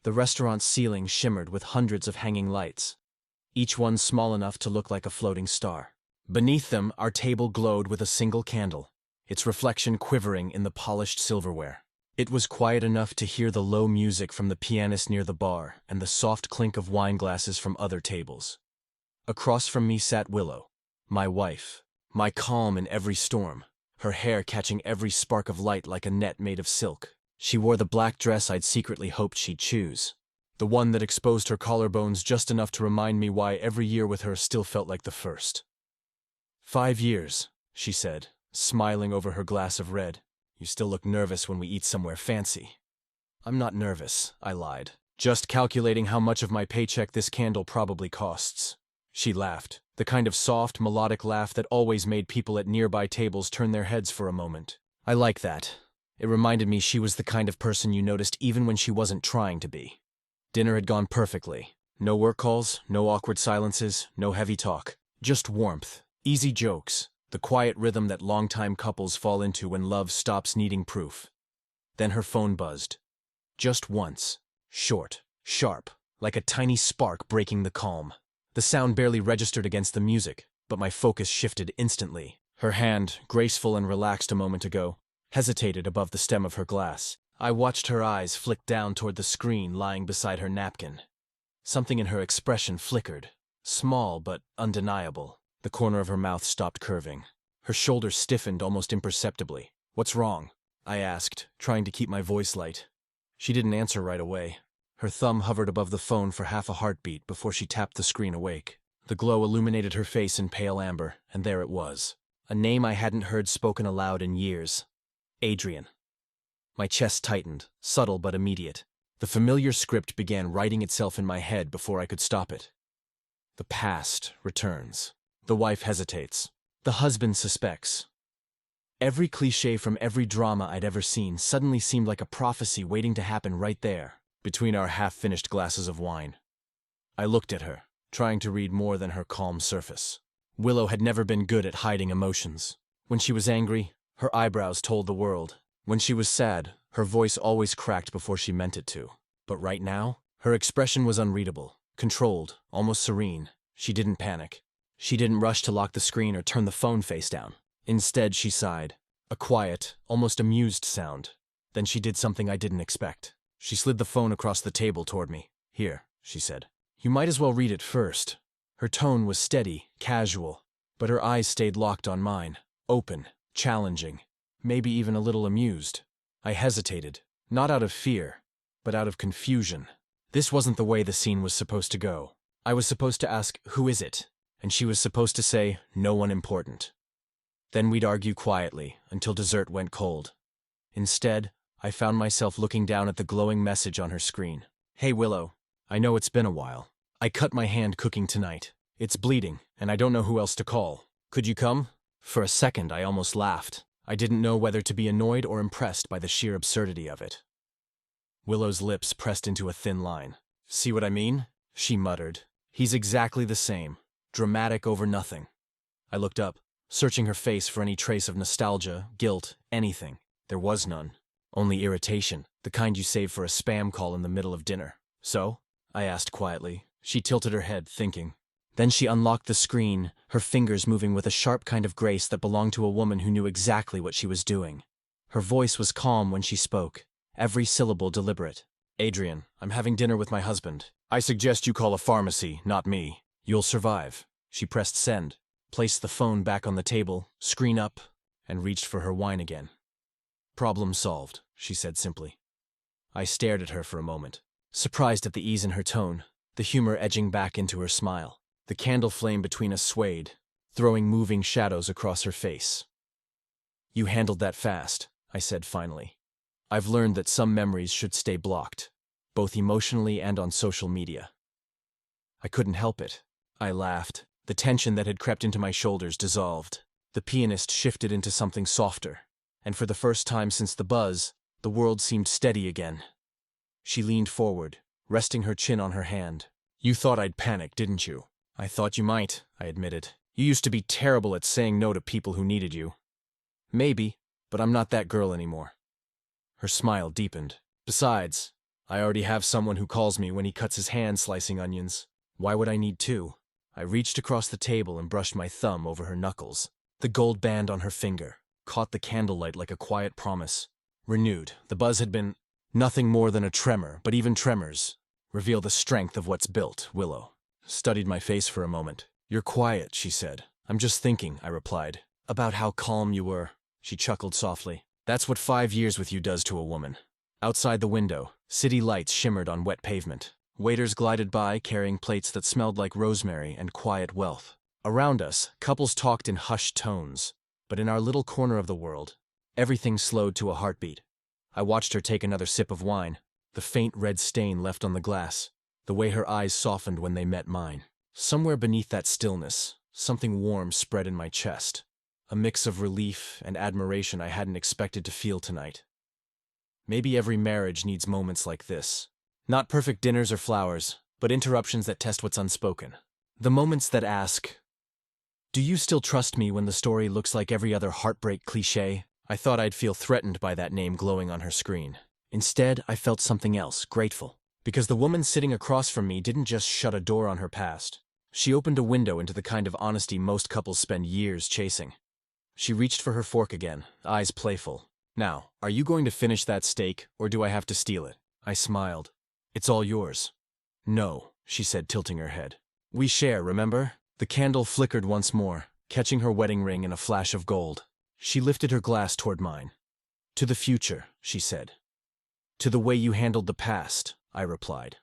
The restaurant's ceiling shimmered with hundreds of hanging lights, each one small enough to look like a floating star. Beneath them, our table glowed with a single candle, its reflection quivering in the polished silverware. It was quiet enough to hear the low music from the pianist near the bar and the soft clink of wine glasses from other tables. Across from me sat Willow, my wife, my calm in every storm, her hair catching every spark of light like a net made of silk. She wore the black dress I'd secretly hoped she'd choose, the one that exposed her collarbones just enough to remind me why every year with her still felt like the first. 5 years, she said, smiling over her glass of red. You still look nervous when we eat somewhere fancy. I'm not nervous, I lied, just calculating how much of my paycheck this candle probably costs. She laughed, the kind of soft, melodic laugh that always made people at nearby tables turn their heads for a moment. I like that. It reminded me she was the kind of person you noticed even when she wasn't trying to be. Dinner had gone perfectly. No work calls, no awkward silences, no heavy talk. Just warmth, easy jokes, the quiet rhythm that longtime couples fall into when love stops needing proof. Then her phone buzzed. Just once. Short, sharp, like a tiny spark breaking the calm. The sound barely registered against the music, but my focus shifted instantly. Her hand, graceful and relaxed a moment ago, hesitated above the stem of her glass. I watched her eyes flick down toward the screen lying beside her napkin. Something in her expression flickered, small but undeniable. The corner of her mouth stopped curving. Her shoulders stiffened almost imperceptibly. "What's wrong?" I asked, trying to keep my voice light. She didn't answer right away. Her thumb hovered above the phone for half a heartbeat before she tapped the screen awake. The glow illuminated her face in pale amber, and there it was. A name I hadn't heard spoken aloud in years. Adrian. My chest tightened, subtle but immediate. The familiar script began writing itself in my head before I could stop it. The past returns. The wife hesitates. The husband suspects. Every cliché from every drama I'd ever seen suddenly seemed like a prophecy waiting to happen right there, between our half-finished glasses of wine. I looked at her, trying to read more than her calm surface. Willow had never been good at hiding emotions. When she was angry, her eyebrows told the world. When she was sad, her voice always cracked before she meant it to. But right now, her expression was unreadable, controlled, almost serene. She didn't panic. She didn't rush to lock the screen or turn the phone face down. Instead, she sighed, a quiet, almost amused sound. Then she did something I didn't expect. She slid the phone across the table toward me. "Here," she said. "You might as well read it first." Her tone was steady, casual, but her eyes stayed locked on mine, open, challenging, maybe even a little amused. I hesitated, not out of fear, but out of confusion. This wasn't the way the scene was supposed to go. I was supposed to ask, "Who is it?" And she was supposed to say, "No one important." Then we'd argue quietly until dessert went cold. Instead, I found myself looking down at the glowing message on her screen. "Hey Willow, I know it's been a while. I cut my hand cooking tonight. It's bleeding, and I don't know who else to call. Could you come?" For a second, I almost laughed. I didn't know whether to be annoyed or impressed by the sheer absurdity of it. Willow's lips pressed into a thin line. "See what I mean?" she muttered. "He's exactly the same. Dramatic over nothing." I looked up, searching her face for any trace of nostalgia, guilt, anything. There was none. Only irritation, the kind you save for a spam call in the middle of dinner. "So?" I asked quietly. She tilted her head, thinking. Then she unlocked the screen, her fingers moving with a sharp kind of grace that belonged to a woman who knew exactly what she was doing. Her voice was calm when she spoke, every syllable deliberate. "Adrian, I'm having dinner with my husband. I suggest you call a pharmacy, not me. You'll survive." She pressed send, placed the phone back on the table, screen up, and reached for her wine again. "Problem solved," she said simply. I stared at her for a moment, surprised at the ease in her tone, the humor edging back into her smile. The candle flame between us swayed, throwing moving shadows across her face. "You handled that fast," I said finally. "I've learned that some memories should stay blocked, both emotionally and on social media." I couldn't help it. I laughed. The tension that had crept into my shoulders dissolved. The pianist shifted into something softer, and for the first time since the buzz, the world seemed steady again. She leaned forward, resting her chin on her hand. "You thought I'd panic, didn't you?" "I thought you might," I admitted. "You used to be terrible at saying no to people who needed you." "Maybe, but I'm not that girl anymore." Her smile deepened. "Besides, I already have someone who calls me when he cuts his hand slicing onions. Why would I need two? I reached across the table and brushed my thumb over her knuckles. The gold band on her finger caught the candlelight like a quiet promise. Renewed, the buzz had been nothing more than a tremor, but even tremors reveal the strength of what's built. Willow studied my face for a moment. You're quiet, she said. I'm just thinking, I replied. About how calm you were. She chuckled softly. That's what 5 years with you does to a woman. Outside the window, city lights shimmered on wet pavement. Waiters glided by carrying plates that smelled like rosemary and quiet wealth. Around us, couples talked in hushed tones. But in our little corner of the world, everything slowed to a heartbeat. I watched her take another sip of wine, the faint red stain left on the glass, the way her eyes softened when they met mine. Somewhere beneath that stillness, something warm spread in my chest, a mix of relief and admiration I hadn't expected to feel tonight. Maybe every marriage needs moments like this. Not perfect dinners or flowers, but interruptions that test what's unspoken. The moments that ask, do you still trust me when the story looks like every other heartbreak cliché? I thought I'd feel threatened by that name glowing on her screen. Instead, I felt something else, grateful. Because the woman sitting across from me didn't just shut a door on her past. She opened a window into the kind of honesty most couples spend years chasing. She reached for her fork again, eyes playful. Now, are you going to finish that steak, or do I have to steal it? I smiled. It's all yours. No, she said, tilting her head. We share, remember? The candle flickered once more, catching her wedding ring in a flash of gold. She lifted her glass toward mine. To the future, she said. To the way you handled the past, I replied.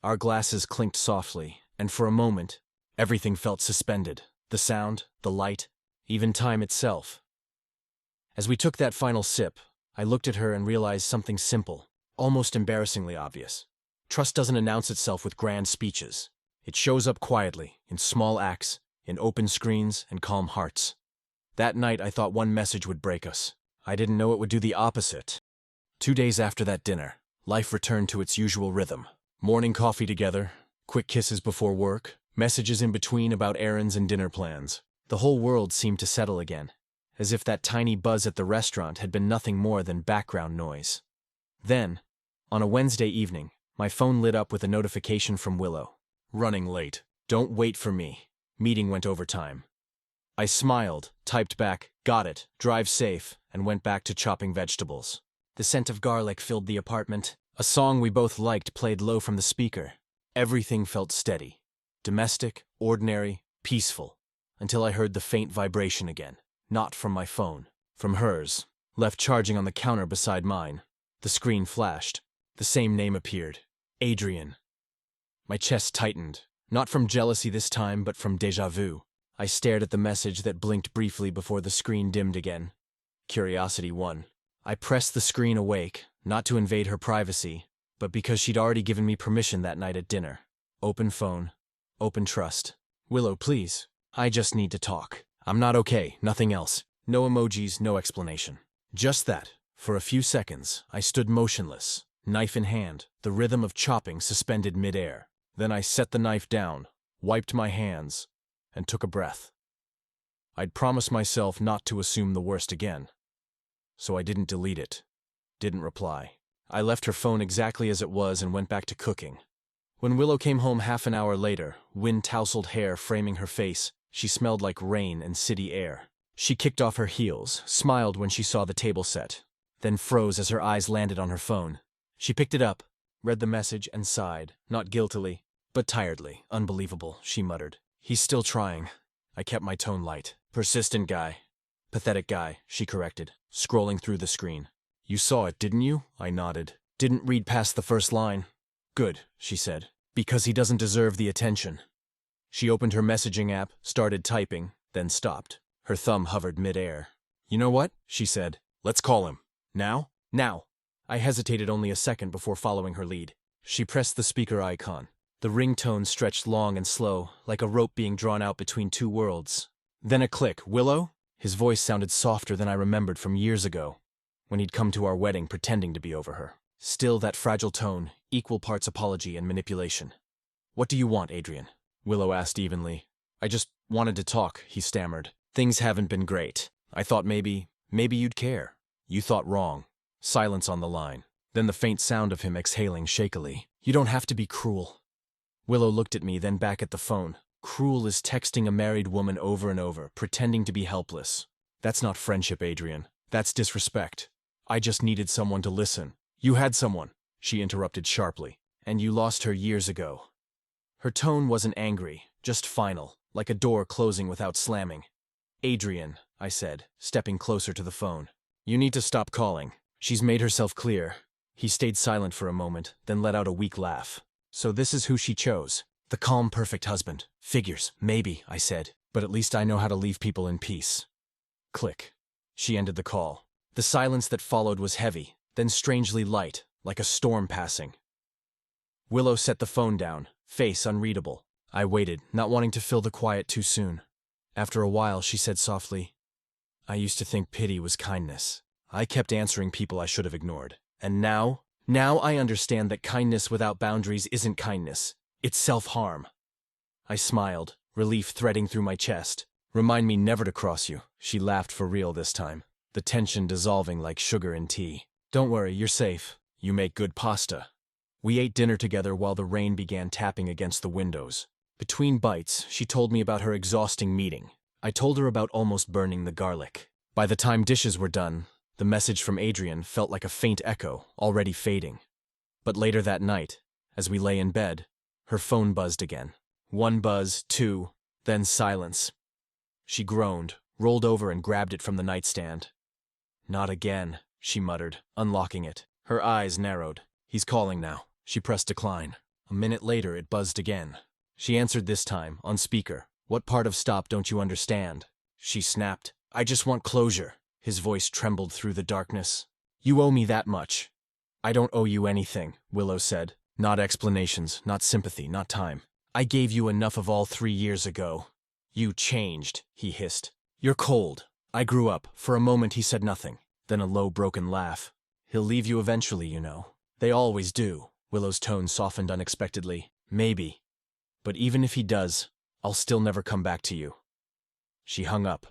Our glasses clinked softly, and for a moment, everything felt suspended. The sound, the light, even time itself. As we took that final sip, I looked at her and realized something simple, almost embarrassingly obvious. Trust doesn't announce itself with grand speeches. It shows up quietly, in small acts, in open screens and calm hearts. That night I thought one message would break us. I didn't know it would do the opposite. 2 days after that dinner, life returned to its usual rhythm. Morning coffee together, quick kisses before work, messages in between about errands and dinner plans. The whole world seemed to settle again, as if that tiny buzz at the restaurant had been nothing more than background noise. Then, on a Wednesday evening, my phone lit up with a notification from Willow. Running late. Don't wait for me. Meeting went overtime. I smiled, typed back, got it, drive safe, and went back to chopping vegetables. The scent of garlic filled the apartment. A song we both liked played low from the speaker. Everything felt steady. Domestic, ordinary, peaceful, until I heard the faint vibration again. Not from my phone, from hers, left charging on the counter beside mine. The screen flashed. The same name appeared. Adrian. My chest tightened, not from jealousy this time, but from déjà vu. I stared at the message that blinked briefly before the screen dimmed again. Curiosity won. I pressed the screen awake, not to invade her privacy, but because she'd already given me permission that night at dinner. Open phone. Open trust. Willow, please. I just need to talk. I'm not okay, nothing else. No emojis, no explanation. Just that. For a few seconds, I stood motionless, knife in hand, the rhythm of chopping suspended midair. Then I set the knife down, wiped my hands, and took a breath. I'd promised myself not to assume the worst again. So I didn't delete it, didn't reply. I left her phone exactly as it was and went back to cooking. When Willow came home half an hour later, wind-tousled hair framing her face, she smelled like rain and city air. She kicked off her heels, smiled when she saw the table set, then froze as her eyes landed on her phone. She picked it up, read the message, and sighed, not guiltily, but tiredly. Unbelievable, she muttered. He's still trying. I kept my tone light. Persistent guy. Pathetic guy, she corrected, scrolling through the screen. You saw it, didn't you? I nodded. Didn't read past the first line. Good, she said. Because he doesn't deserve the attention. She opened her messaging app, started typing, then stopped. Her thumb hovered midair. You know what? She said. Let's call him. Now? Now. I hesitated only a second before following her lead. She pressed the speaker icon. The ringtone stretched long and slow, like a rope being drawn out between two worlds. Then a click. Willow? His voice sounded softer than I remembered from years ago, when he'd come to our wedding pretending to be over her. Still that fragile tone, equal parts apology and manipulation. What do you want, Adrian? Willow asked evenly. I just wanted to talk, he stammered. Things haven't been great. I thought maybe you'd care. You thought wrong. Silence on the line. Then the faint sound of him exhaling shakily. "You don't have to be cruel." Willow looked at me, then back at the phone. "Cruel is texting a married woman over and over, pretending to be helpless. That's not friendship, Adrian. That's disrespect. I just needed someone to listen." "You had someone," she interrupted sharply, "and you lost her years ago." Her tone wasn't angry, just final, like a door closing without slamming. "Adrian," I said, stepping closer to the phone. "You need to stop calling. She's made herself clear." He stayed silent for a moment, then let out a weak laugh. "So this is who she chose. The calm, perfect husband. Figures, maybe," I said, "but at least I know how to leave people in peace." Click. She ended the call. The silence that followed was heavy, then strangely light, like a storm passing. Willow set the phone down, face unreadable. I waited, not wanting to fill the quiet too soon. After a while, she said softly, "I used to think pity was kindness. I kept answering people I should have ignored. And now I understand that kindness without boundaries isn't kindness. It's self-harm." I smiled, relief threading through my chest. "Remind me never to cross you." She laughed for real this time, the tension dissolving like sugar in tea. "Don't worry, you're safe. You make good pasta." We ate dinner together while the rain began tapping against the windows. Between bites, she told me about her exhausting meeting. I told her about almost burning the garlic. By the time dishes were done, the message from Adrian felt like a faint echo, already fading. But later that night, as we lay in bed, her phone buzzed again. One buzz, two, then silence. She groaned, rolled over and grabbed it from the nightstand. "Not again," she muttered, unlocking it. Her eyes narrowed. "He's calling now." She pressed decline. A minute later, it buzzed again. She answered this time, on speaker. "What part of stop don't you understand?" She snapped. "I just want closure." His voice trembled through the darkness. "You owe me that much." "I don't owe you anything," Willow said. "Not explanations, not sympathy, not time. I gave you enough of all 3 years ago." "You changed," he hissed. "You're cold." I grew up. For a moment he said nothing. Then a low, broken laugh. "He'll leave you eventually, you know. They always do." Willow's tone softened unexpectedly. "Maybe. But even if he does, I'll still never come back to you." She hung up.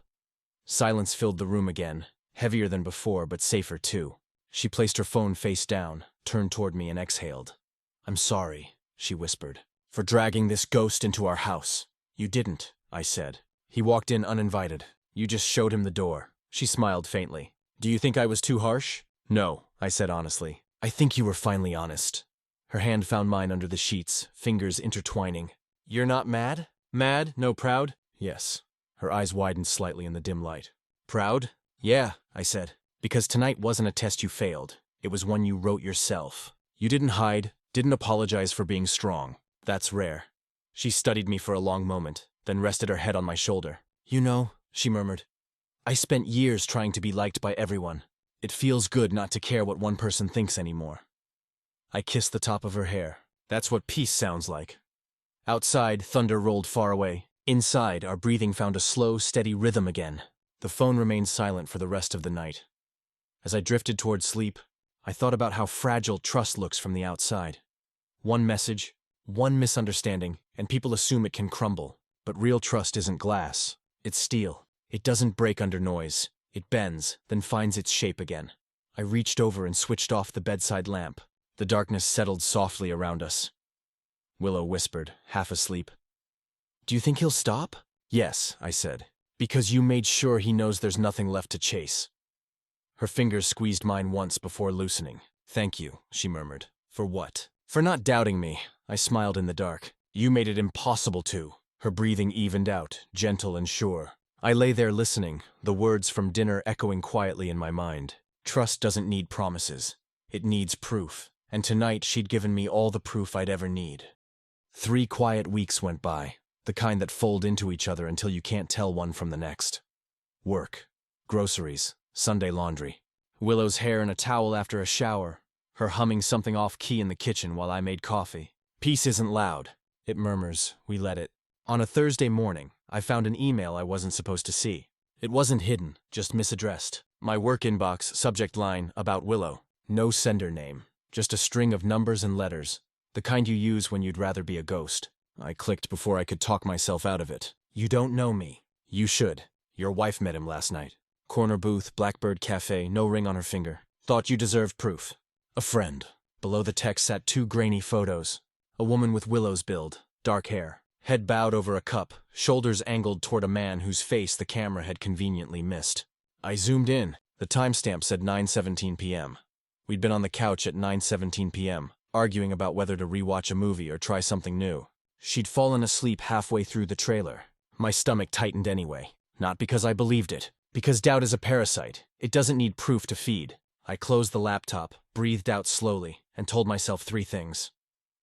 Silence filled the room again, heavier than before, but safer too. She placed her phone face down, turned toward me and exhaled. "I'm sorry," she whispered, "for dragging this ghost into our house." "You didn't," I said. "He walked in uninvited. You just showed him the door." She smiled faintly. "Do you think I was too harsh?" "No," I said honestly. "I think you were finally honest." Her hand found mine under the sheets, fingers intertwining. "You're not mad?" "Mad? No, proud?" "Yes." Her eyes widened slightly in the dim light. "Proud?" "Yeah," I said. "Because tonight wasn't a test you failed. It was one you wrote yourself. You didn't hide, didn't apologize for being strong. That's rare." She studied me for a long moment, then rested her head on my shoulder. "You know," she murmured, "I spent years trying to be liked by everyone. It feels good not to care what one person thinks anymore." I kissed the top of her hair. "That's what peace sounds like." Outside, thunder rolled far away. Inside, our breathing found a slow, steady rhythm again. The phone remained silent for the rest of the night. As I drifted toward sleep, I thought about how fragile trust looks from the outside. One message, one misunderstanding, and people assume it can crumble. But real trust isn't glass. It's steel. It doesn't break under noise. It bends, then finds its shape again. I reached over and switched off the bedside lamp. The darkness settled softly around us. Willow whispered, half asleep. "Do you think he'll stop?" "Yes," I said, "because you made sure he knows there's nothing left to chase." Her fingers squeezed mine once before loosening. "Thank you," she murmured. "For what?" "For not doubting me." I smiled in the dark. "You made it impossible to." Her breathing evened out, gentle and sure. I lay there listening, the words from dinner echoing quietly in my mind. Trust doesn't need promises. It needs proof. And tonight she'd given me all the proof I'd ever need. 3 quiet weeks went by, the kind that fold into each other until you can't tell one from the next. Work, groceries, Sunday laundry. Willow's hair in a towel after a shower, her humming something off-key in the kitchen while I made coffee. "Peace isn't loud. It murmurs. We let it." On a Thursday morning, I found an email I wasn't supposed to see. It wasn't hidden, just misaddressed. My work inbox, subject line, about Willow. No sender name. Just a string of numbers and letters, the kind you use when you'd rather be a ghost. I clicked before I could talk myself out of it. "You don't know me." "You should. Your wife met him last night. Corner booth, Blackbird Cafe, no ring on her finger. Thought you deserved proof." A friend. Below the text sat two grainy photos. A woman with Willow's build, dark hair, head bowed over a cup, shoulders angled toward a man whose face the camera had conveniently missed. I zoomed in. The timestamp said 9:17 p.m. We'd been on the couch at 9:17 p.m., arguing about whether to rewatch a movie or try something new. She'd fallen asleep halfway through the trailer. My stomach tightened anyway. Not because I believed it. Because doubt is a parasite. It doesn't need proof to feed. I closed the laptop, breathed out slowly, and told myself three things.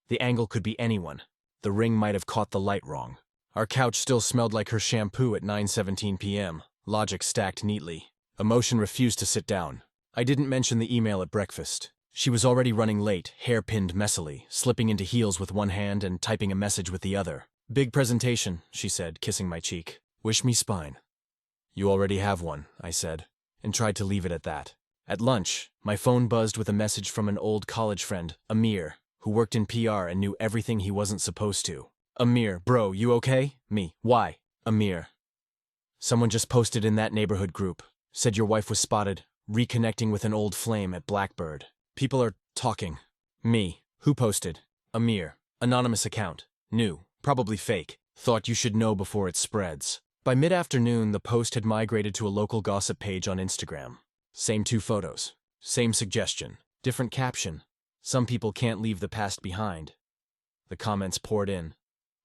The angle could be anyone. The ring might have caught the light wrong. Our couch still smelled like her shampoo at 9:17 p.m. Logic stacked neatly. Emotion refused to sit down. I didn't mention the email at breakfast. She was already running late, hair pinned messily, slipping into heels with one hand and typing a message with the other. Big presentation, she said, kissing my cheek. Wish me spine. You already have one, I said, and tried to leave it at that. At lunch, my phone buzzed with a message from an old college friend, Amir, who worked in PR and knew everything he wasn't supposed to. Amir, bro, you okay? Me, why? Amir. Someone just posted in that neighborhood group. Said your wife was spotted, reconnecting with an old flame at Blackbird. People are talking. Me. Who posted? Amir. Anonymous account. New. Probably fake. Thought you should know before it spreads. By mid-afternoon, the post had migrated to a local gossip page on Instagram. Same two photos. Same suggestion. Different caption. Some people can't leave the past behind. The comments poured in.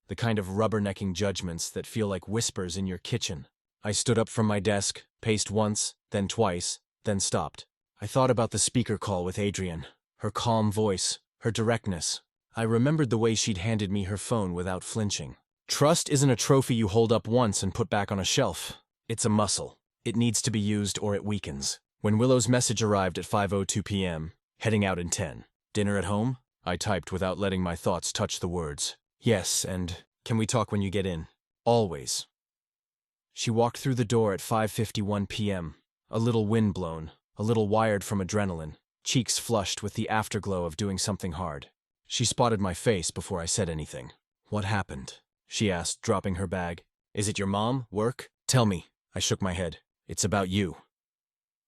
The kind of rubbernecking judgments that feel like whispers in your kitchen. I stood up from my desk, paced once, then twice, then stopped. I thought about the speaker call with Adrian. Her calm voice, her directness. I remembered the way she'd handed me her phone without flinching. Trust isn't a trophy you hold up once and put back on a shelf. It's a muscle. It needs to be used or it weakens. When Willow's message arrived at 5:02 p.m., heading out in 10. Dinner at home? I typed without letting my thoughts touch the words. Yes, and can we talk when you get in? Always. She walked through the door at 5:51 p.m., a little windblown, a little wired from adrenaline, cheeks flushed with the afterglow of doing something hard. She spotted my face before I said anything. What happened? She asked, dropping her bag. Is it your mom? Work? Tell me. I shook my head. It's about you.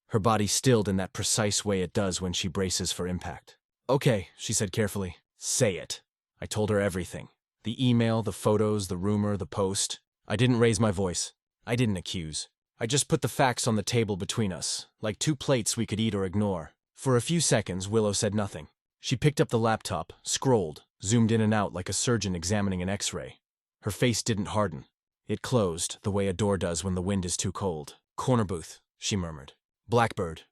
Her body stilled in that precise way it does when she braces for impact. Okay, she said carefully. Say it. I told her everything. The email, the photos, the rumor, the post. I didn't raise my voice. I didn't accuse. I just put the facts on the table between us, like two plates we could eat or ignore. For a few seconds, Willow said nothing. She picked up the laptop, scrolled, zoomed in and out like a surgeon examining an X-ray. Her face didn't harden. It closed, the way a door does when the wind is too cold. Corner booth, she murmured. Blackbird.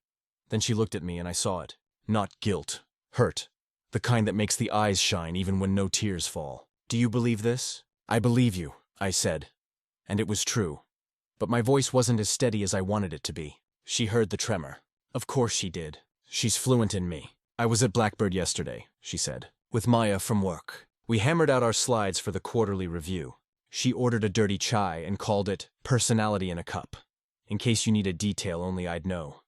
Then she looked at me and I saw it. Not guilt. Hurt. The kind that makes the eyes shine even when no tears fall. Do you believe this? I believe you, I said. And it was true. But my voice wasn't as steady as I wanted it to be. She heard the tremor. Of course she did. She's fluent in me. I was at Blackbird yesterday, she said, with Maya from work. We hammered out our slides for the quarterly review. She ordered a dirty chai and called it personality in a cup. In case you need a detail only I'd know.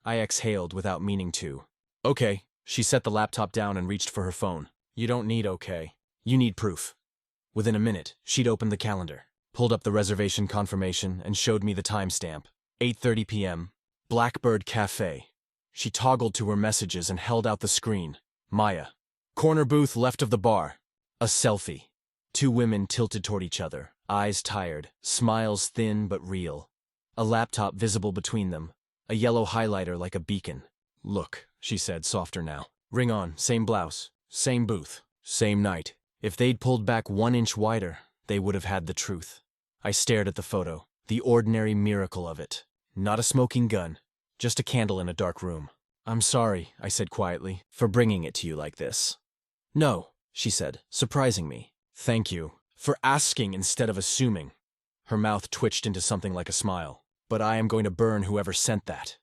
I exhaled without meaning to. Okay. She set the laptop down and reached for her phone. You don't need okay. You need proof. Within a minute, she'd opened the calendar, pulled up the reservation confirmation, and showed me the timestamp. 8:30 p.m. Blackbird Cafe. She toggled to her messages and held out the screen. Maya. Corner booth left of the bar. A selfie. Two women tilted toward each other, eyes tired, smiles thin but real. A laptop visible between them, a yellow highlighter like a beacon. Look, she said, softer now. Ring on, same blouse, same booth, same night. If they'd pulled back 1 inch wider, they would have had the truth. I stared at the photo, the ordinary miracle of it. Not a smoking gun, just a candle in a dark room. I'm sorry, I said quietly, for bringing it to you like this. No, she said, surprising me. Thank you, for asking instead of assuming. Her mouth twitched into something like a smile. But I am going to burn whoever sent that.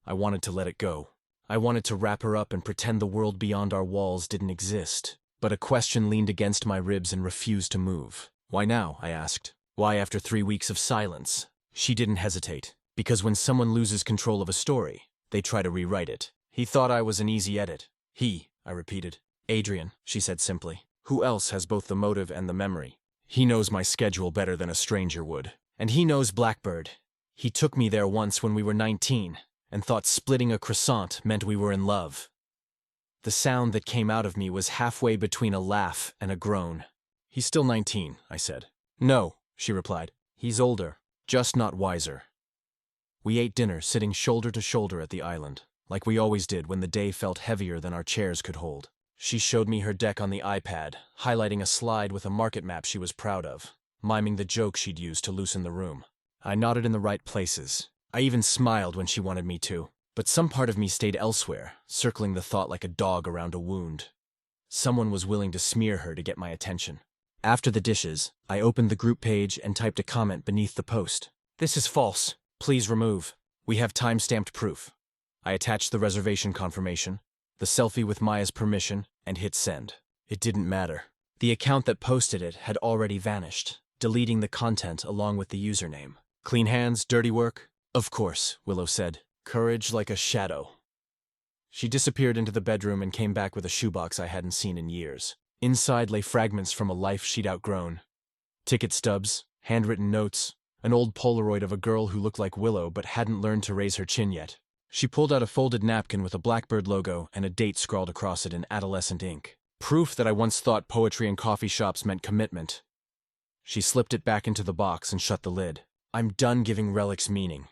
I wanted to let it go. I wanted to wrap her up and pretend the world beyond our walls didn't exist. But a question leaned against my ribs and refused to move. Why now? I asked. Why after 3 weeks of silence? She didn't hesitate. Because when someone loses control of a story, they try to rewrite it. He thought I was an easy edit. He, I repeated. Adrian, she said simply. Who else has both the motive and the memory? He knows my schedule better than a stranger would. And he knows Blackbird. He took me there once when we were 19 and thought splitting a croissant meant we were in love. The sound that came out of me was halfway between a laugh and a groan. "He's still 19, I said. "No," she replied. "He's older, just not wiser." We ate dinner sitting shoulder to shoulder at the island, like we always did when the day felt heavier than our chairs could hold. She showed me her deck on the iPad, highlighting a slide with a market map she was proud of, miming the joke she'd used to loosen the room. I nodded in the right places. I even smiled when she wanted me to, but some part of me stayed elsewhere, circling the thought like a dog around a wound. Someone was willing to smear her to get my attention. After the dishes, I opened the group page and typed a comment beneath the post. "This is false. Please remove. We have time-stamped proof." I attached the reservation confirmation, the selfie with Maya's permission, and hit send. It didn't matter. The account that posted it had already vanished, deleting the content along with the username. "Clean hands, dirty work?" "Of course," Willow said. "Courage like a shadow." She disappeared into the bedroom and came back with a shoebox I hadn't seen in years. Inside lay fragments from a life she'd outgrown. Ticket stubs, handwritten notes, an old Polaroid of a girl who looked like Willow but hadn't learned to raise her chin yet. She pulled out a folded napkin with a Blackbird logo and a date scrawled across it in adolescent ink. Proof that I once thought poetry in coffee shops meant commitment. She slipped it back into the box and shut the lid. I'm done giving relics meaning.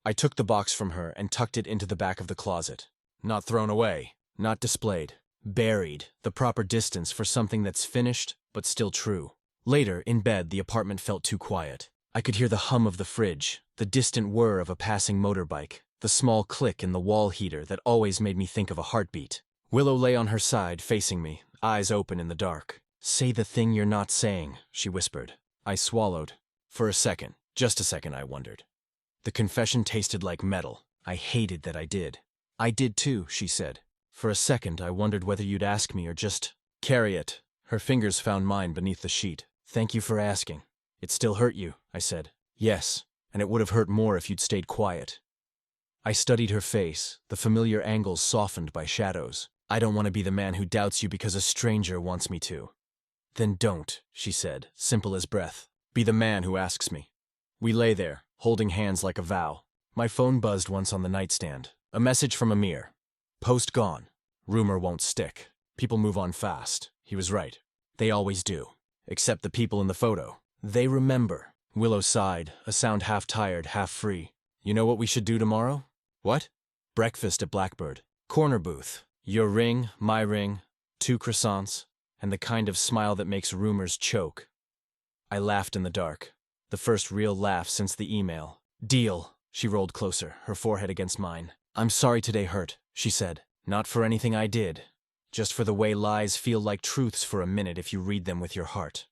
I took the box from her and tucked it into the back of the closet. Not thrown away, not displayed. Buried, the proper distance for something that's finished but still true. Later, in bed, the apartment felt too quiet. I could hear the hum of the fridge, the distant whir of a passing motorbike, the small click in the wall heater that always made me think of a heartbeat. Willow lay on her side, facing me, eyes open in the dark. "Say the thing you're not saying," she whispered. I swallowed. For a second, just a second, I wondered. The confession tasted like metal. I hated that I did. "I did too," she said. "For a second, I wondered whether you'd ask me or just carry it." Her fingers found mine beneath the sheet. "Thank you for asking." "It still hurt you," I said. "Yes, and it would have hurt more if you'd stayed quiet." I studied her face, the familiar angles softened by shadows. "I don't want to be the man who doubts you because a stranger wants me to." "Then don't," she said, simple as breath. "Be the man who asks me." We lay there, holding hands like a vow. My phone buzzed once on the nightstand. A message from Amir. "Post gone. Rumor won't stick. People move on fast." He was right. They always do. Except the people in the photo. They remember. Willow sighed, a sound half tired, half free. "You know what we should do tomorrow?" "What?" "Breakfast at Blackbird. Corner booth. Your ring, my ring, 2 croissants, and the kind of smile that makes rumors choke." I laughed in the dark. The first real laugh since the email. "Deal." She rolled closer, her forehead against mine. "I'm sorry today hurt," she said. "Not for anything I did. Just for the way lies feel like truths for a minute if you read them with your heart."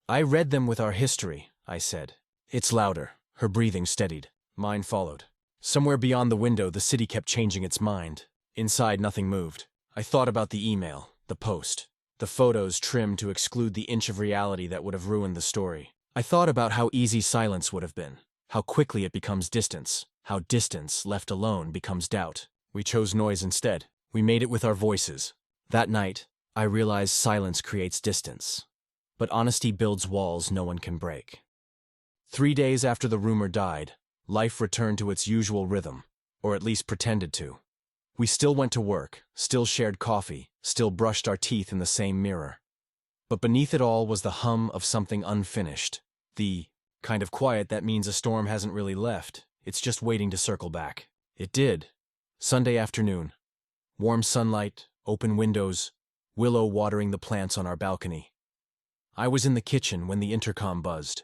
"I read them with our history," I said. "It's louder." Her breathing steadied. Mine followed. Somewhere beyond the window, the city kept changing its mind. Inside, nothing moved. I thought about the email, the post, the photos trimmed to exclude the inch of reality that would have ruined the story. I thought about how easy silence would have been, how quickly it becomes distance, how distance, left alone, becomes doubt. We chose noise instead. We made it with our voices. That night, I realized silence creates distance. But honesty builds walls no one can break. 3 days after the rumor died, life returned to its usual rhythm, or at least pretended to. We still went to work, still shared coffee, still brushed our teeth in the same mirror. But beneath it all was the hum of something unfinished. The kind of quiet that means a storm hasn't really left, it's just waiting to circle back. It did. Sunday afternoon. Warm sunlight, open windows, Willow watering the plants on our balcony. I was in the kitchen when the intercom buzzed.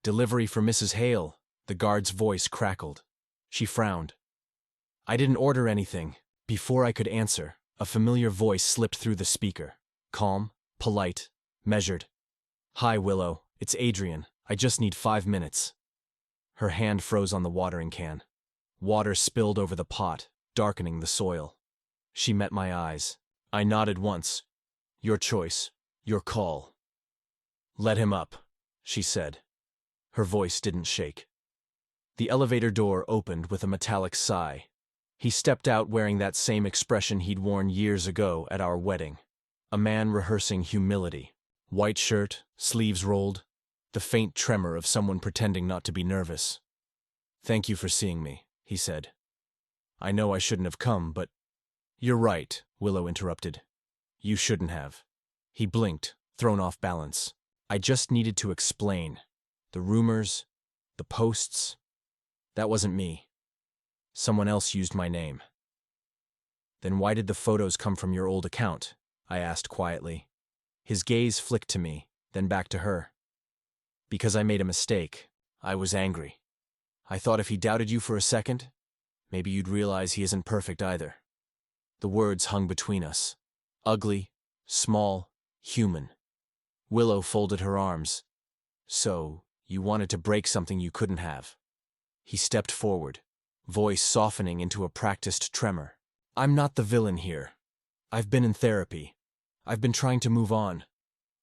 "Delivery for Mrs. Hale," the guard's voice crackled. She frowned. I didn't order anything. Before I could answer, a familiar voice slipped through the speaker. Calm, polite, measured. "Hi, Willow. It's Adrian. I just need 5 minutes." Her hand froze on the watering can. Water spilled over the pot, darkening the soil. She met my eyes. I nodded once. "Your choice. Your call." "Let him up," she said. Her voice didn't shake. The elevator door opened with a metallic sigh. He stepped out wearing that same expression he'd worn years ago at our wedding. A man rehearsing humility. White shirt, sleeves rolled, the faint tremor of someone pretending not to be nervous. "Thank you for seeing me," he said. "I know I shouldn't have come, but You're right, Willow interrupted. You shouldn't have. He blinked, thrown off balance. I just needed to explain. The rumors, the posts, that wasn't me. Someone else used my name. Then why did the photos come from your old account? I asked quietly. His gaze flicked to me, then back to her. Because I made a mistake. I was angry. I thought if he doubted you for a second, maybe you'd realize he isn't perfect either. The words hung between us. Ugly, small, human. Willow folded her arms. So, you wanted to break something you couldn't have. He stepped forward, voice softening into a practiced tremor. I'm not the villain here. I've been in therapy. I've been trying to move on.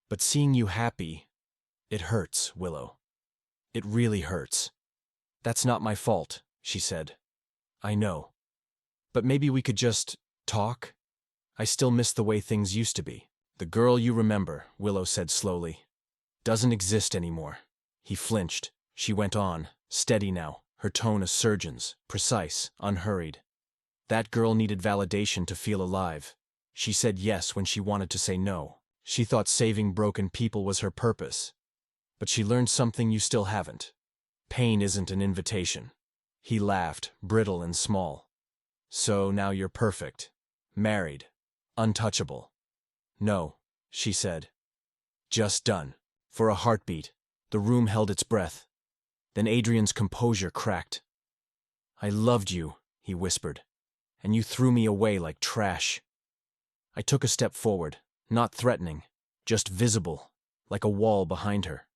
But seeing you happy, it hurts, Willow. It really hurts. That's not my fault, she said. I know. But maybe we could just talk? I still miss the way things used to be. The girl you remember, Willow said slowly, doesn't exist anymore. He flinched. She went on, steady now, her tone a surgeon's, precise, unhurried. That girl needed validation to feel alive. She said yes when she wanted to say no. She thought saving broken people was her purpose. But she learned something you still haven't. Pain isn't an invitation. He laughed, brittle and small. So now you're perfect. Married. Untouchable. No, she said. Just done. For a heartbeat, the room held its breath. Then Adrian's composure cracked. I loved you, he whispered, and you threw me away like trash. I took a step forward, not threatening, just visible, like a wall behind her.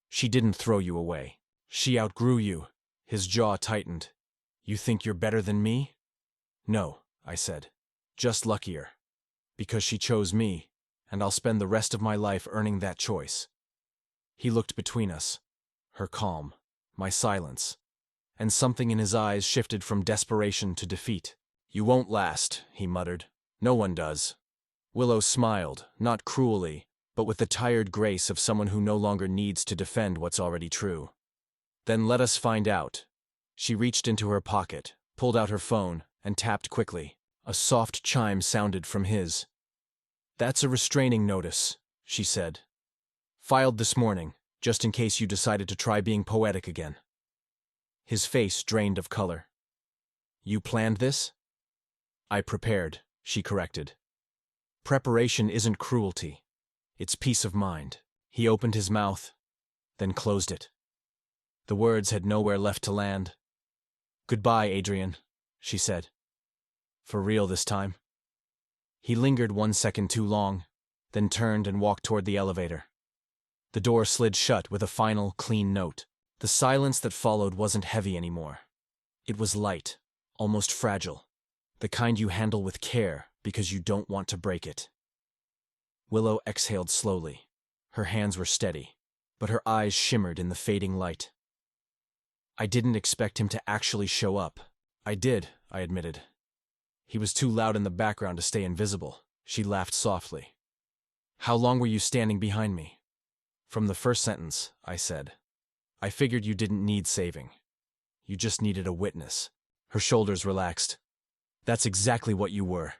She didn't throw you away. She outgrew you. His jaw tightened. You think you're better than me? No, I said. Just luckier. Because she chose me, and I'll spend the rest of my life earning that choice. He looked between us. Her calm, my silence, and something in his eyes shifted from desperation to defeat. You won't last, he muttered. No one does. Willow smiled, not cruelly, but with the tired grace of someone who no longer needs to defend what's already true. Then let us find out. She reached into her pocket, pulled out her phone, and tapped quickly. A soft chime sounded from his. That's a restraining notice, she said. Filed this morning, just in case you decided to try being poetic again. His face drained of color. You planned this? I prepared, she corrected. Preparation isn't cruelty. It's peace of mind. He opened his mouth, then closed it. The words had nowhere left to land. Goodbye, Adrian, she said. For real this time. He lingered 1 second too long, then turned and walked toward the elevator. The door slid shut with a final, clean note. The silence that followed wasn't heavy anymore. It was light, almost fragile, the kind you handle with care because you don't want to break it. Willow exhaled slowly. Her hands were steady, but her eyes shimmered in the fading light. I didn't expect him to actually show up. I did, I admitted. He was too loud in the background to stay invisible. She laughed softly. How long were you standing behind me? From the first sentence, I said. I figured you didn't need saving. You just needed a witness. Her shoulders relaxed. That's exactly what you were.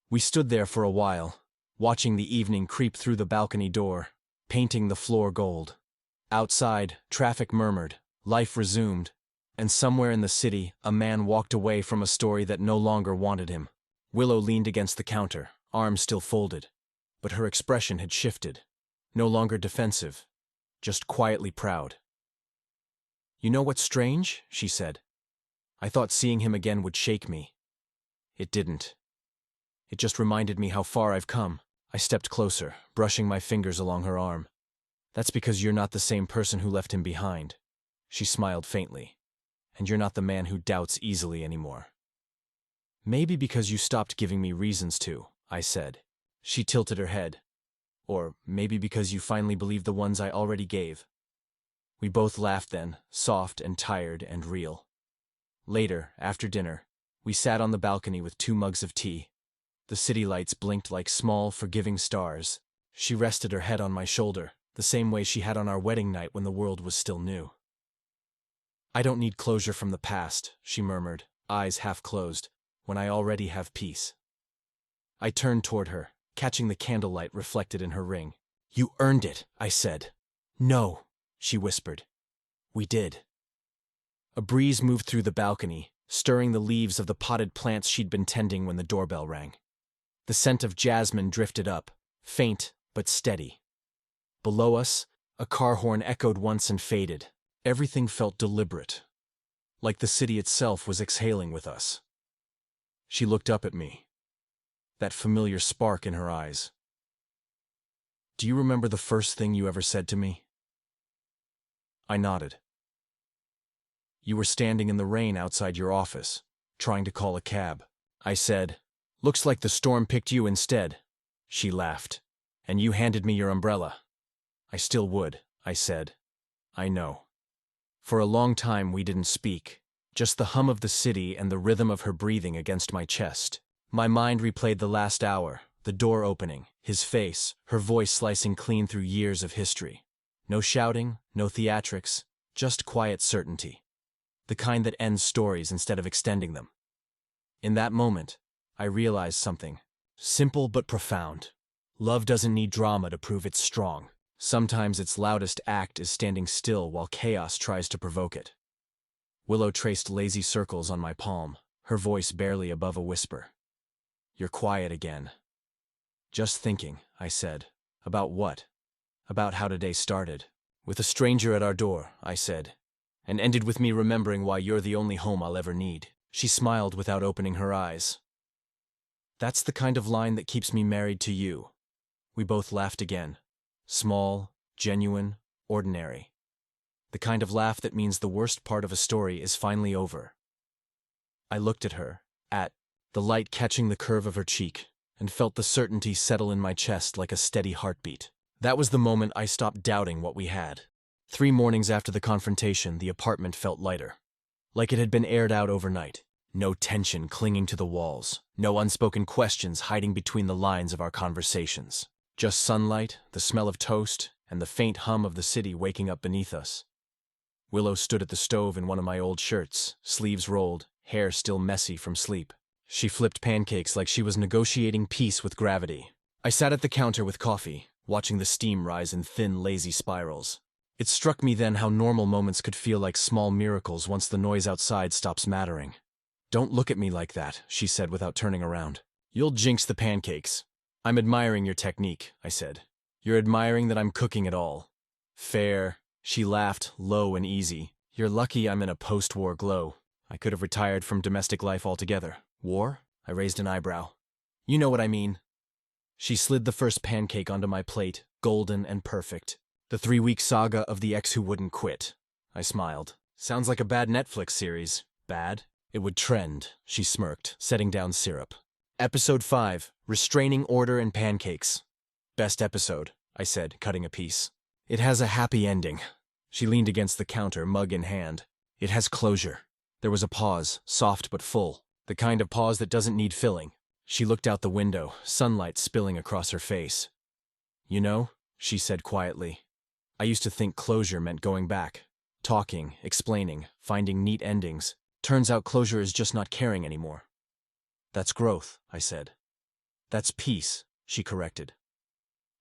We stood there for a while, watching the evening creep through the balcony door, painting the floor gold. Outside, traffic murmured, life resumed, and somewhere in the city, a man walked away from a story that no longer wanted him. Willow leaned against the counter, arms still folded, but her expression had shifted. No longer defensive, just quietly proud. You know what's strange? She said. I thought seeing him again would shake me. It didn't. It just reminded me how far I've come. I stepped closer, brushing my fingers along her arm. That's because you're not the same person who left him behind. She smiled faintly. And you're not the man who doubts easily anymore. Maybe because you stopped giving me reasons to, I said. She tilted her head. Or maybe because you finally believed the ones I already gave. We both laughed then, soft and tired and real. Later, after dinner, we sat on the balcony with 2 mugs of tea. The city lights blinked like small, forgiving stars. She rested her head on my shoulder, the same way she had on our wedding night when the world was still new. I don't need closure from the past, she murmured, eyes half closed. when I already have peace? I turned toward her, catching the candlelight reflected in her ring. You earned it, I said. No, she whispered. We did. A breeze moved through the balcony, stirring the leaves of the potted plants she'd been tending when the doorbell rang. The scent of jasmine drifted up, faint but steady. Below us, a car horn echoed once and faded. Everything felt deliberate, like the city itself was exhaling with us. She looked up at me, that familiar spark in her eyes. Do you remember the first thing you ever said to me? I nodded. You were standing in the rain outside your office, trying to call a cab. I said, looks like the storm picked you instead. She laughed. And you handed me your umbrella. I still would, I said. I know. For a long time we didn't speak, just the hum of the city and the rhythm of her breathing against my chest. My mind replayed the last hour, the door opening, his face, her voice slicing clean through years of history. No shouting, no theatrics, just quiet certainty. The kind that ends stories instead of extending them. In that moment, I realized something, simple but profound. Love doesn't need drama to prove it's strong. Sometimes its loudest act is standing still while chaos tries to provoke it. Willow traced lazy circles on my palm, her voice barely above a whisper. You're quiet again. Just thinking, I said. About what? About how today started. With a stranger at our door, I said. And ended with me remembering why you're the only home I'll ever need. She smiled without opening her eyes. That's the kind of line that keeps me married to you. We both laughed again. Small, genuine, ordinary. The kind of laugh that means the worst part of a story is finally over. I looked at her, at the light catching the curve of her cheek, and felt the certainty settle in my chest like a steady heartbeat. That was the moment I stopped doubting what we had. 3 mornings after the confrontation, the apartment felt lighter. Like it had been aired out overnight. No tension clinging to the walls. No unspoken questions hiding between the lines of our conversations. Just sunlight, the smell of toast, and the faint hum of the city waking up beneath us. Willow stood at the stove in one of my old shirts, sleeves rolled, hair still messy from sleep. She flipped pancakes like she was negotiating peace with gravity. I sat at the counter with coffee, watching the steam rise in thin, lazy spirals. It struck me then how normal moments could feel like small miracles once the noise outside stops mattering. Don't look at me like that, she said without turning around. You'll jinx the pancakes. I'm admiring your technique, I said. You're admiring that I'm cooking at all. Fair. She laughed, low and easy. You're lucky I'm in a post-war glow. I could have retired from domestic life altogether. War? I raised an eyebrow. You know what I mean. She slid the first pancake onto my plate, golden and perfect. The 3-week saga of the ex who wouldn't quit. I smiled. Sounds like a bad Netflix series. Bad? It would trend, she smirked, setting down syrup. Episode 5, Restraining Order and Pancakes. Best episode, I said, cutting a piece. It has a happy ending. She leaned against the counter, mug in hand. It has closure. There was a pause, soft but full. The kind of pause that doesn't need filling. She looked out the window, sunlight spilling across her face. You know, she said quietly, I used to think closure meant going back. Talking, explaining, finding neat endings. Turns out closure is just not caring anymore. That's growth, I said. That's peace, she corrected.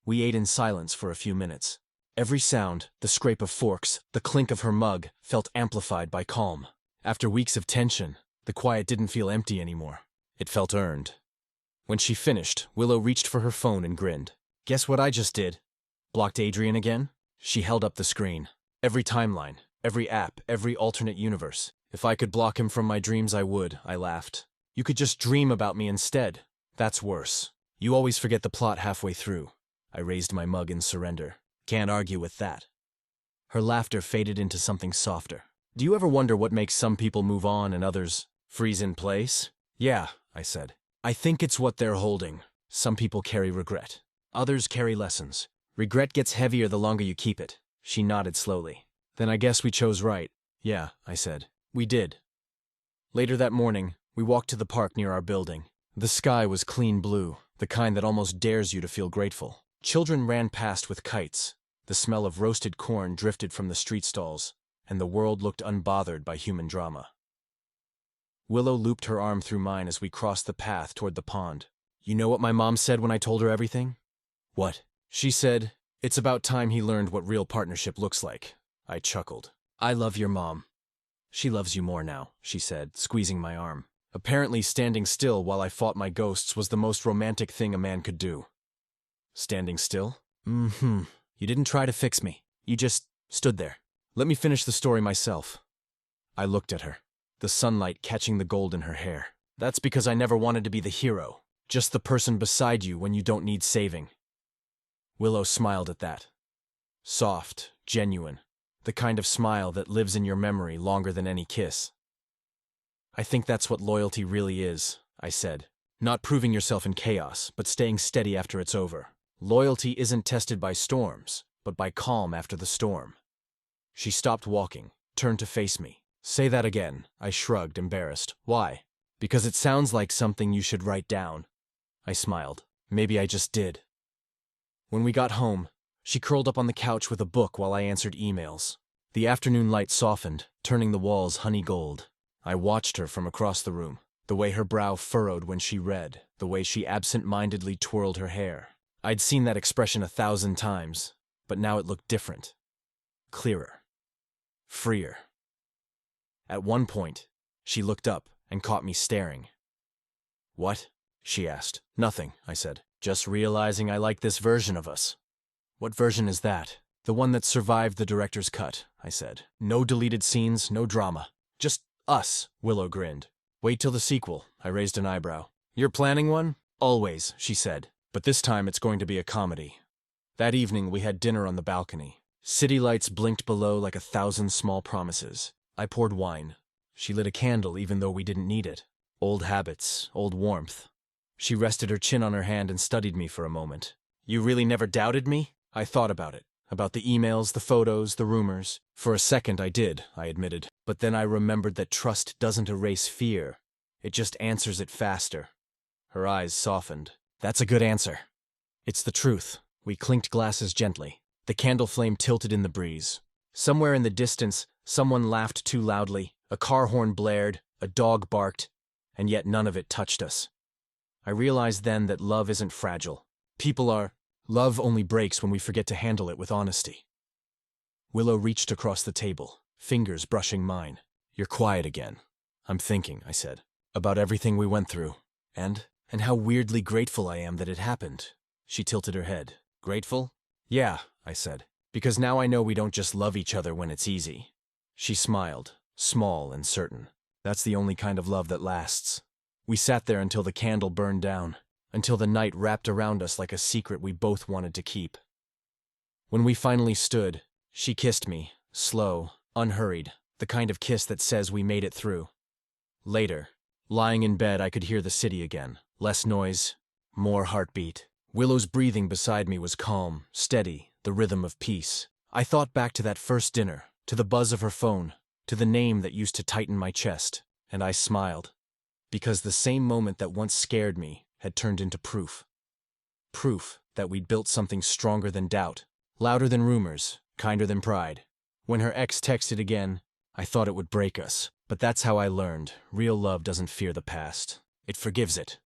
We ate in silence for a few minutes. Every sound, the scrape of forks, the clink of her mug, felt amplified by calm. After weeks of tension, the quiet didn't feel empty anymore. It felt earned. When she finished, Willow reached for her phone and grinned. Guess what I just did? Blocked Adrian again? She held up the screen. Every timeline, every app, every alternate universe. If I could block him from my dreams, I would, I laughed. You could just dream about me instead. That's worse. You always forget the plot halfway through. I raised my mug in surrender. Can't argue with that. Her laughter faded into something softer. Do you ever wonder what makes some people move on and others freeze in place? Yeah, I said. I think it's what they're holding. Some people carry regret. Others carry lessons. Regret gets heavier the longer you keep it. She nodded slowly. Then I guess we chose right. Yeah, I said. We did. Later that morning, we walked to the park near our building. The sky was clean blue, the kind that almost dares you to feel grateful. Children ran past with kites. The smell of roasted corn drifted from the street stalls, and the world looked unbothered by human drama. Willow looped her arm through mine as we crossed the path toward the pond. You know what my mom said when I told her everything? What? She said, it's about time he learned what real partnership looks like. I chuckled. I love your mom. She loves you more now, she said, squeezing my arm. Apparently standing still while I fought my ghosts was the most romantic thing a man could do. Standing still? You didn't try to fix me. You just stood there. Let me finish the story myself. I looked at her, the sunlight catching the gold in her hair. That's because I never wanted to be the hero, just the person beside you when you don't need saving. Willow smiled at that. Soft, genuine, the kind of smile that lives in your memory longer than any kiss. I think that's what loyalty really is, I said. Not proving yourself in chaos, but staying steady after it's over. Loyalty isn't tested by storms, but by calm after the storm. She stopped walking, turned to face me. Say that again, I shrugged, embarrassed. Why? Because it sounds like something you should write down. I smiled. Maybe I just did. When we got home, she curled up on the couch with a book while I answered emails. The afternoon light softened, turning the walls honey gold. I watched her from across the room, the way her brow furrowed when she read, the way she absent-mindedly twirled her hair. I'd seen that expression 1,000 times, but now it looked different. Clearer. Freer. At one point, she looked up and caught me staring. What? She asked. Nothing, I said. Just realizing I like this version of us. What version is that? The one that survived the director's cut, I said. No deleted scenes, no drama. Just us, Willow grinned. Wait till the sequel, I raised an eyebrow. You're planning one? Always, she said. But this time it's going to be a comedy. That evening we had dinner on the balcony. City lights blinked below like 1,000 small promises. I poured wine. She lit a candle even though we didn't need it. Old habits, old warmth. She rested her chin on her hand and studied me for a moment. You really never doubted me? I thought about it. About the emails, the photos, the rumors. For a second I did, I admitted. But then I remembered that trust doesn't erase fear. It just answers it faster. Her eyes softened. That's a good answer. It's the truth. We clinked glasses gently. The candle flame tilted in the breeze. Somewhere in the distance, someone laughed too loudly, a car horn blared, a dog barked, and yet none of it touched us. I realized then that love isn't fragile. People are. Love only breaks when we forget to handle it with honesty. Willow reached across the table, fingers brushing mine. You're quiet again. I'm thinking, I said, about everything we went through, and how weirdly grateful I am that it happened. She tilted her head. Grateful? Yeah, I said, because now I know we don't just love each other when it's easy. She smiled, small and certain. That's the only kind of love that lasts. We sat there until the candle burned down, until the night wrapped around us like a secret we both wanted to keep. When we finally stood, she kissed me, slow, unhurried, the kind of kiss that says we made it through. Later, lying in bed, I could hear the city again. Less noise, more heartbeat. Willow's breathing beside me was calm, steady, the rhythm of peace. I thought back to that first dinner, to the buzz of her phone, to the name that used to tighten my chest, and I smiled. Because the same moment that once scared me had turned into proof. Proof that we'd built something stronger than doubt, louder than rumors, kinder than pride. When her ex texted again, I thought it would break us. But that's how I learned. Real love doesn't fear the past. It forgives it.